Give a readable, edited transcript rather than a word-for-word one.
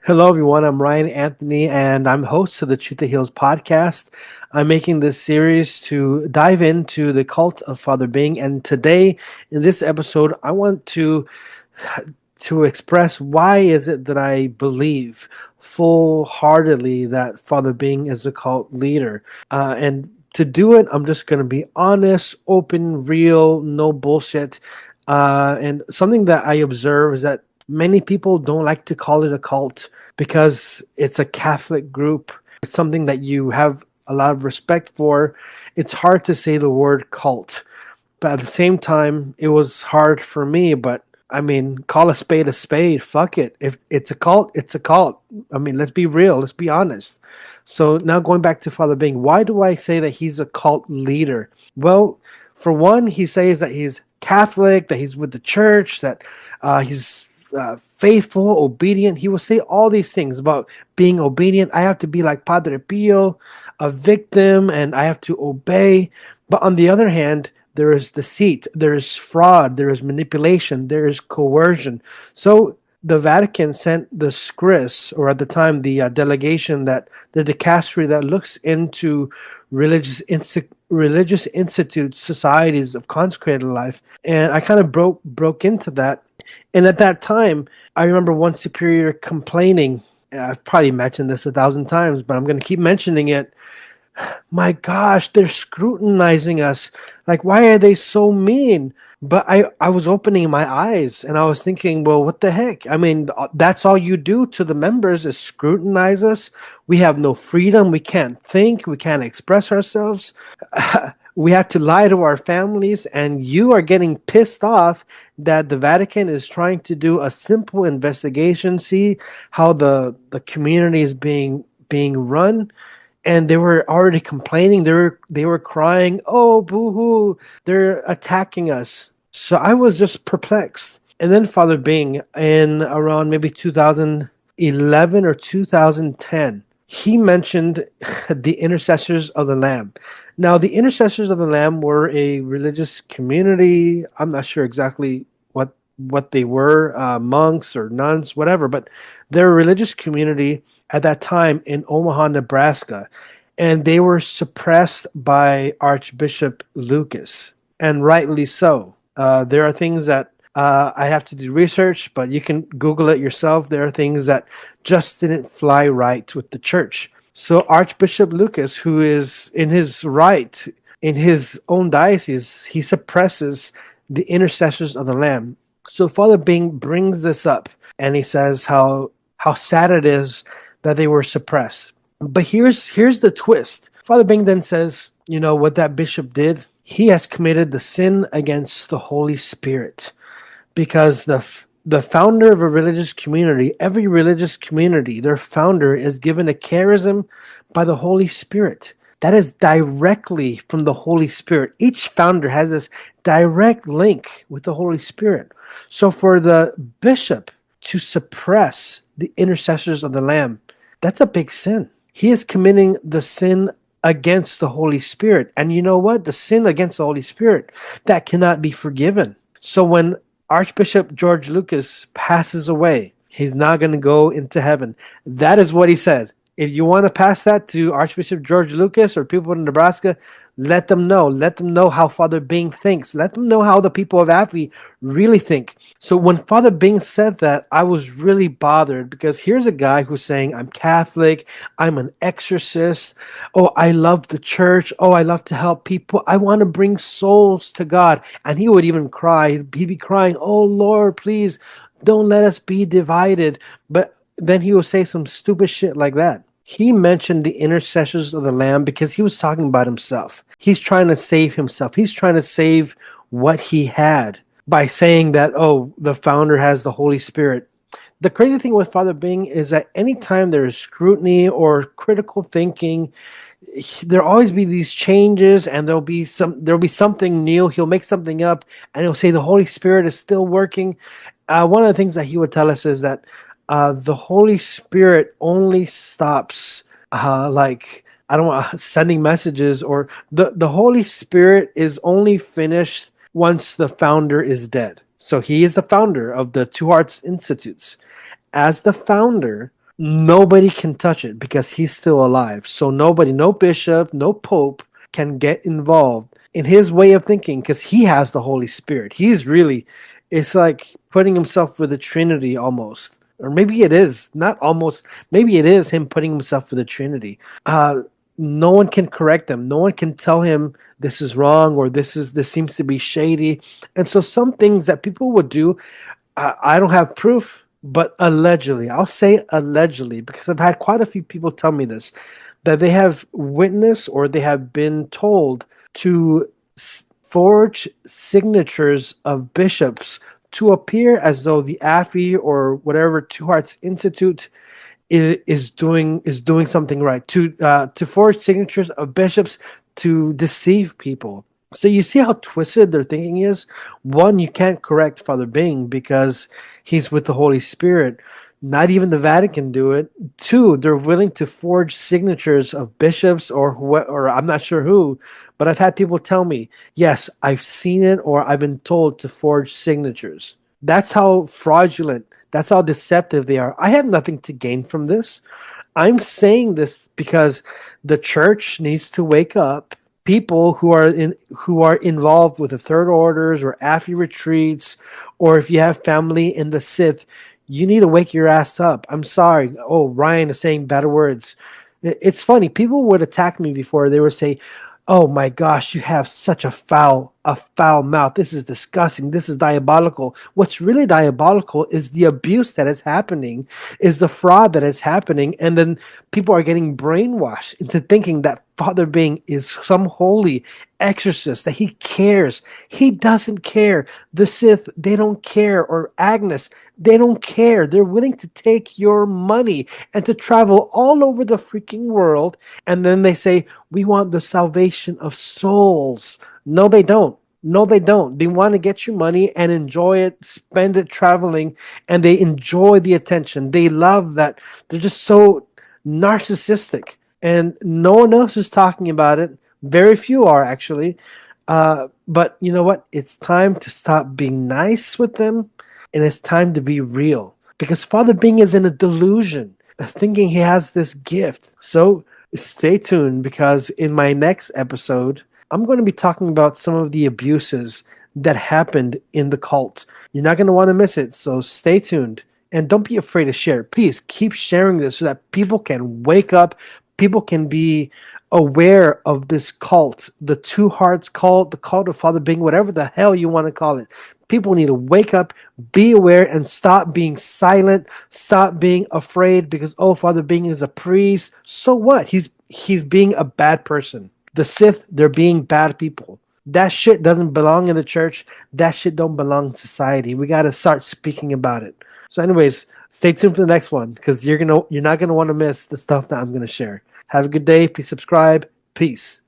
Hello, everyone. I'm Ryan Anthony, and I'm host of the Truth That Heals podcast. I'm making this series to dive into the cult of Father Bing, and today, in this episode, I want to express why is it that I believe full-heartedly that Father Bing is a cult leader. And to do it, I'm just going to be honest, open, real, no bullshit. And something that I observe is that many people don't like to call it a cult because it's a Catholic group. It's something that you have a lot of respect for. It's hard to say the word cult, but at the same time, it was hard for me. But I mean, call a spade a spade. Fuck it. If it's a cult, it's a cult. I mean, let's be real. Let's be honest. So now going back to Father Bing, why do I say that he's a cult leader? Well, for one, he says that he's Catholic, that he's with the church, that he's faithful, obedient. He will say all these things about being obedient. I have to be like Padre Pio, a victim, and I have to obey. But on the other hand, there is deceit, there is fraud, there is manipulation, there is coercion. So the Vatican sent the SCRIS, or at the time the delegation, that the dicastery that looks into religious institutes, societies of consecrated life, and I kind of broke into that. And at that time, I remember one superior complaining. I've probably mentioned this 1,000 times, but I'm going to keep mentioning it. My gosh, they're scrutinizing us. Like, why are they so mean? But I was opening my eyes and I was thinking, well, what the heck? I mean, that's all you do to the members is scrutinize us. We have no freedom. We can't think. We can't express ourselves. We have to lie to our families. And you are getting pissed off that the Vatican is trying to do a simple investigation, see how the community is being run. And they were already complaining. They were crying, "Oh, boo-hoo, they're attacking us." So I was just perplexed. And then Father Bing, in around maybe 2011 or 2010, he mentioned the Intercessors of the Lamb. Now, the Intercessors of the Lamb were a religious community. I'm not sure exactly what they were, monks or nuns, whatever, but they're a religious community at that time in Omaha, Nebraska, and they were suppressed by Archbishop Lucas, and rightly so. There are things that I have to do research, but you can Google it yourself. There are things that just didn't fly right with the church. So Archbishop Lucas, who is in his right, in his own diocese, he suppresses the Intercessors of the Lamb. So Father Bing brings this up, and he says how sad it is that they were suppressed. But here's the twist. Father Bing then says, you know what that bishop did? He has committed the sin against the Holy Spirit, because the founder of a religious community, every religious community, their founder is given a charism by the Holy Spirit. That is directly from the Holy Spirit. Each founder has this direct link with the Holy Spirit. So for the bishop to suppress the Intercessors of the Lamb, that's a big sin. He is committing the sin against the Holy Spirit. And you know what? The sin against the Holy Spirit, that cannot be forgiven. So when Archbishop George Lucas passes away, he's not going to go into heaven. That is what he said. If you want to pass that to Archbishop George Lucas or people in Nebraska, let them know. Let them know how Father Bing thinks. Let them know how the people of Ahfi really think. So when Father Bing said that, I was really bothered, because here's a guy who's saying, I'm Catholic, I'm an exorcist, oh, I love the church, oh, I love to help people, I want to bring souls to God. And he would even cry. He'd be crying, oh, Lord, please don't let us be divided. But then he would say some stupid shit like that. He mentioned the Intercessors of the Lamb because he was talking about himself. He's trying to save himself. He's trying to save what he had by saying that, oh, the founder has the Holy Spirit. The crazy thing with Father Bing is that anytime there is scrutiny or critical thinking, there'll always be these changes, and there'll be something new. He'll make something up, and he'll say the Holy Spirit is still working. One of the things that he would tell us is that the Holy Spirit only stops I don't want sending messages, or the Holy Spirit is only finished once the founder is dead. So he is the founder of the Two Hearts Institutes. As the founder, Nobody can touch it because he's still alive. So nobody, no bishop, no pope can get involved in his way of thinking because he has the Holy Spirit. He's really, it's like putting himself with the Trinity almost. Or maybe it is, not almost, maybe it is him putting himself with the Trinity. Uh, no one can correct him. No one can tell him this is wrong or this seems to be shady. And so some things that people would do, I don't have proof, but allegedly, I'll say allegedly, because I've had quite a few people tell me this, that they have witnessed or they have been told to forge signatures of bishops to appear as though the Ahfi or whatever Two Hearts Institute is doing something right. To forge signatures of bishops to deceive people. So you see how twisted their thinking is? One, you can't correct Father Bing because he's with the Holy Spirit. Not even the Vatican do it. Two, they're willing to forge signatures of bishops or I'm not sure who, but I've had people tell me, yes, I've seen it or I've been told to forge signatures. That's how fraudulent, that's how deceptive they are. I have nothing to gain from this. I'm saying this because the church needs to wake up. People who are involved with the third orders or Afi retreats, or if you have family in the Sith, you need to wake your ass up. I'm sorry. Oh, Ryan is saying bad words. It's funny. People would attack me before. They would say, "Oh my gosh, you have such a foul mouth. This is disgusting. This is diabolical." What's really diabolical is the abuse that is happening, is the fraud that is happening, and then people are getting brainwashed into thinking that Father Bing is some holy exorcist, that he cares. He doesn't care. The Sith, they don't care, or Agnes, they don't care. They're willing to take your money and to travel all over the freaking world, and then they say, we want the salvation of souls. No, they don't. No, they don't. They want to get your money and enjoy it, spend it traveling, and they enjoy the attention. They love that. They're just so narcissistic, and no one else is talking about it. Very few are actually. But you know what? It's time to stop being nice with them, and it's time to be real. Because Father Bing is in a delusion, thinking he has this gift. So stay tuned because in my next episode, I'm going to be talking about some of the abuses that happened in the cult. You're not going to want to miss it, so stay tuned. And don't be afraid to share. Please keep sharing this so that people can wake up, people can be aware of this cult, the Two Hearts cult, the cult of Father Bing, whatever the hell you want to call it. People need to wake up, be aware, and stop being silent. Stop being afraid because, oh, Father Bing is a priest. So what? He's being a bad person. The Sith, they're being bad people. That shit doesn't belong in the church. That shit don't belong in society. We got to start speaking about it. So anyways, stay tuned for the next one because you're not gonna want to miss the stuff that I'm gonna share. Have a good day. Please subscribe. Peace.